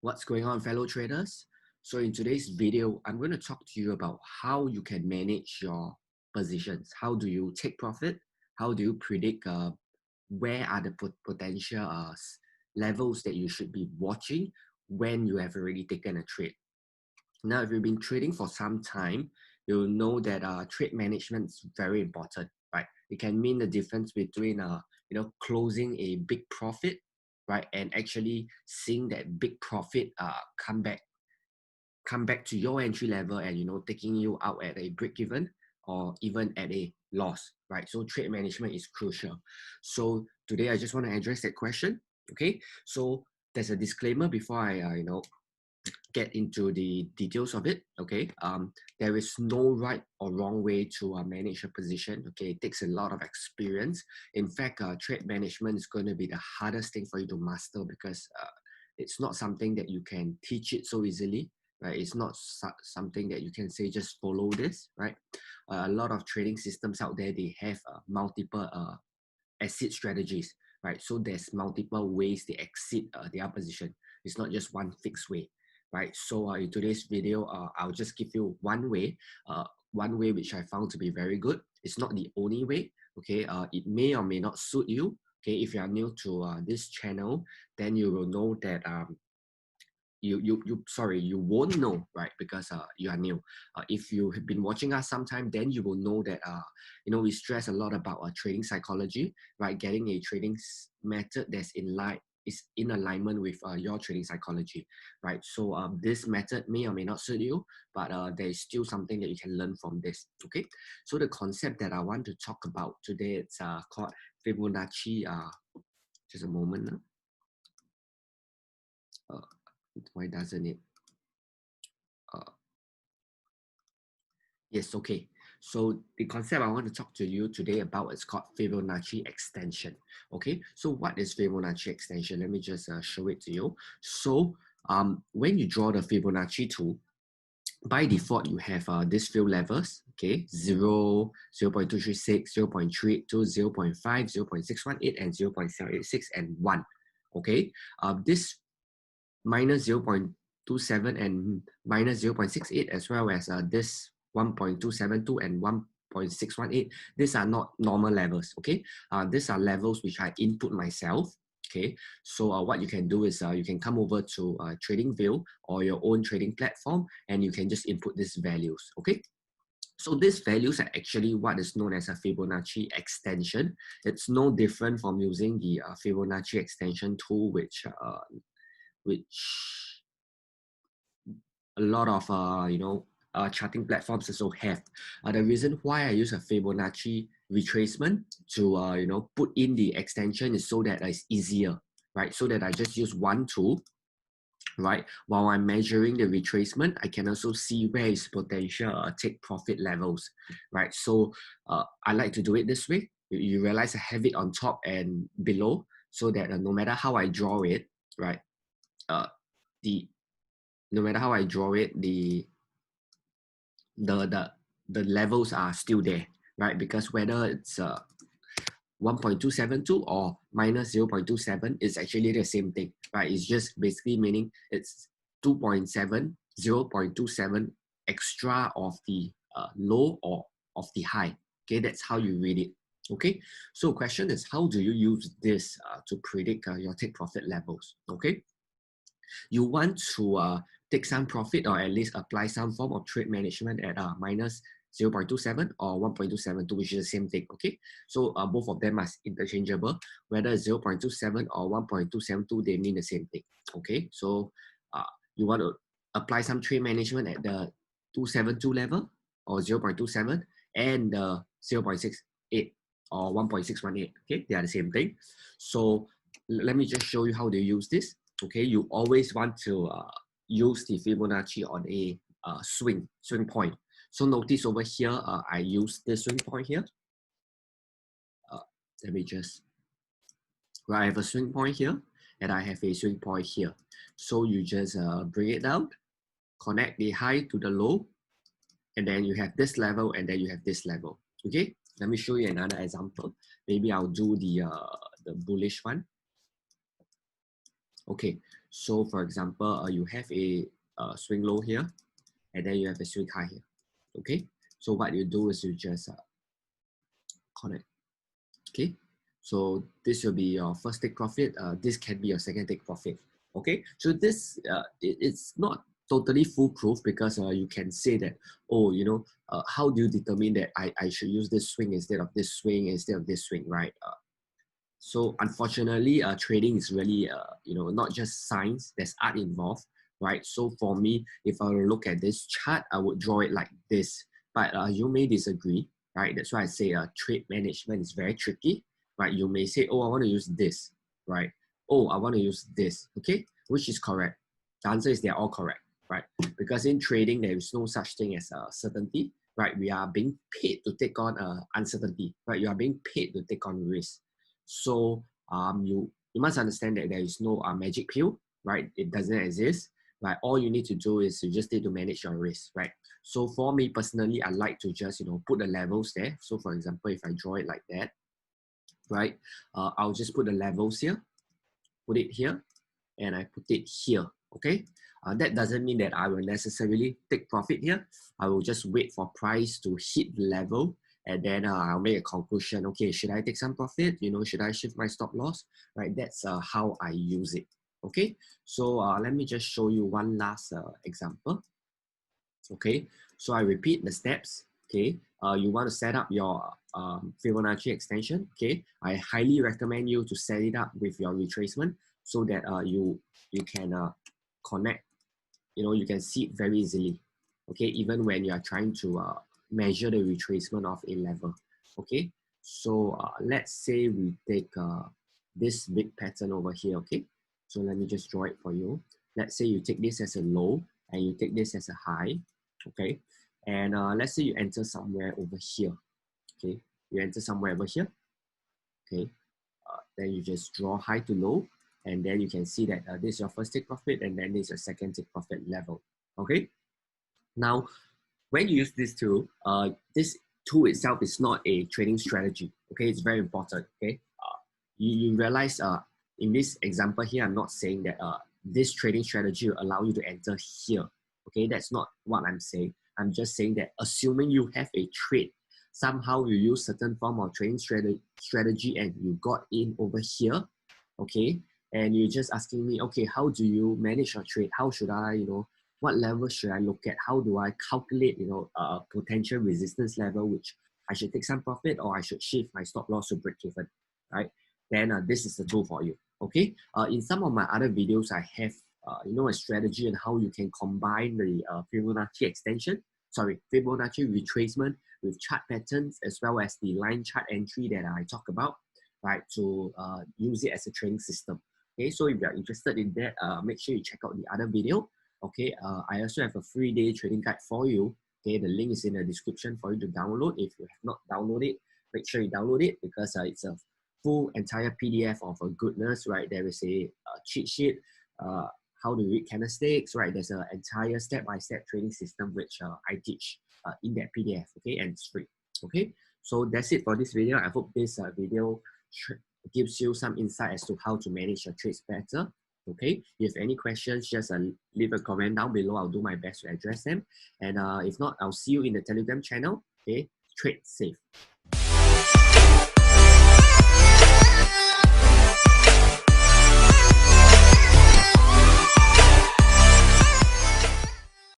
What's going on, fellow traders? So in today's video, I'm going to talk to you about how you can manage your positions. How do you take profit? How do you predict where are the potential levels that you should be watching when you have already taken a trade? Now, if you've been trading for some time, you'll know that trade management is very important, right? It can mean the difference between closing a big profit, right, and actually seeing that big profit come back to your entry level and taking you out at a break even or even at a loss, right? So trade management is crucial. So today I just want to address that question. Okay, so there's a disclaimer before I get into the details of it. Okay, there is no right or wrong way to manage a position. Okay, it takes a lot of experience. In fact, trade management is going to be the hardest thing for you to master because it's not something that you can teach it so easily, right? It's not something that you can say just follow this, right? A lot of trading systems out there, they have multiple exit strategies, right? So there's multiple ways they exit their position. It's not just one fixed way, right? So in today's video, I'll just give you one way which I found to be very good. It's not the only way, okay? It may or may not suit you, okay? If you are new to this channel, then you will know that you won't know, right? Because you are new. If you have been watching us sometime, then you will know that we stress a lot about trading psychology, right? Getting a trading method that's in alignment with your trading psychology, right? So this method may or may not suit you, but there is still something that you can learn from this. Okay, so the concept that I want to talk about today, it's called Fibonacci. Just a moment. Why doesn't it? Yes, okay. So the concept I want to talk to you today about is called Fibonacci extension. Okay, so what is Fibonacci extension? Let me just show it to you. So when you draw the Fibonacci tool, by default, you have these few levels, okay, 0, 0.236, 0.382, 0.5, 0.618, and 0.786, and 1, okay? This minus 0.27 and minus 0.68, as well as this 1.272 and 1.618, these are not normal levels, okay? These are levels which I input myself, okay? So what you can do is you can come over to TradingView or your own trading platform, and you can just input these values, okay? So these values are actually what is known as a Fibonacci extension. It's no different from using the Fibonacci extension tool, which a lot of charting platforms also have. The reason why I use a Fibonacci retracement to put in the extension is so that it's easier, right? So that I just use one tool, right? While I'm measuring the retracement, I can also see where is potential take profit levels, right? So I like to do it this way. You realize I have it on top and below, so that no matter how I draw it, right? No matter how I draw it, the levels are still there, right? Because whether it's 1.272 or minus 0.27, it's actually the same thing, right? It's just basically meaning it's 2.7, 0.27 extra of the low or of the high. Okay, that's how you read it. Okay, so question is, how do you use this to predict your take profit levels? Okay, you want to take some profit or at least apply some form of trade management at minus 0.27 or 1.272, which is the same thing, okay? So both of them are interchangeable. Whether 0.27 or 1.272, they mean the same thing, okay? So you want to apply some trade management at the 272 level or 0.27 and the 0.68 or 1.618, okay? They are the same thing. So let me just show you how they use this. Okay, you always want to use the Fibonacci on a swing point. So notice over here, I use this swing point here. Let me just, I have a swing point here, and I have a swing point here. So you just bring it down, connect the high to the low, and then you have this level, and then you have this level. Okay, let me show you another example. Maybe I'll do the bullish one. Okay, So for example, you have a swing low here, and then you have a swing high here. Okay, so what you do is you just connect. Okay, so this will be your first take profit. This can be your second take profit. Okay, so this it's not totally foolproof, because you can say that, oh, you know, how do you determine that I should use this swing instead of this swing instead of this swing, right? So unfortunately, trading is really, you know, not just science. There's art involved, right? So for me, if I look at this chart, I would draw it like this. But you may disagree, right? That's why I say trade management is very tricky, right? You may say, oh, I want to use this, right? Oh, I want to use this, okay? Which is correct? The answer is they're all correct, right? Because in trading, there is no such thing as certainty, right? We are being paid to take on uncertainty, right? You are being paid to take on risk. So you must understand that there is no magic pill, right? It doesn't exist, right? All you need to do is you just need to manage your risk, right? So for me personally, I like to just, you know, put the levels there. So for example, if I draw it like that, right? I'll just put the levels here, put it here, and I put it here, okay? That doesn't mean that I will necessarily take profit here. I will just wait for price to hit the level, and then I'll make a conclusion. Okay, should I take some profit? You know, should I shift my stop loss? Right, that's how I use it. Okay, so let me just show you one last example. Okay, so I repeat the steps. Okay, you want to set up your Fibonacci extension. Okay, I highly recommend you to set it up with your retracement, so that you can connect. You know, you can see it very easily. Okay, even when you are trying to measure the retracement of a level. Okay, so let's say we take this big pattern over here. Okay, so let me just draw it for you. Let's say you take this as a low and you take this as a high. Okay, and let's say you enter somewhere over here. Okay, you enter somewhere over here. Okay, then you just draw high to low, and then you can see that this is your first take profit, and then this is your second take profit level. Okay, now when you use this tool itself is not a trading strategy. Okay, it's very important. Okay, you realize in this example here, I'm not saying that this trading strategy will allow you to enter here. Okay, that's not what I'm saying. I'm just saying that assuming you have a trade, somehow you use certain form of trading strategy and you got in over here. Okay, and you're just asking me, okay, how do you manage your trade? How should I, you know, what level should I look at? How do I calculate, you know, potential resistance level, which I should take some profit or I should shift my stop loss to break even, right? Then this is the tool for you, okay? In some of my other videos, I have, you know, a strategy on how you can combine the Fibonacci extension, Fibonacci retracement with chart patterns, as well as the line chart entry that I talk about, right? To use it as a trading system. Okay, so if you're interested in that, make sure you check out the other video. Okay, I also have a free day trading guide for you. Okay, the link is in the description for you to download. If you have not downloaded it, make sure you download it, because it's a full entire PDF of a goodness, right? There is a cheat sheet, how to read candlesticks, right? There's an entire step-by-step trading system which I teach in that PDF, okay? And it's free, okay? So that's it for this video. I hope this video gives you some insight as to how to manage your trades better. Okay, if any questions, just leave a comment down below. I'll do my best to address them. And if not, I'll see you in the Telegram channel. Okay, trade safe.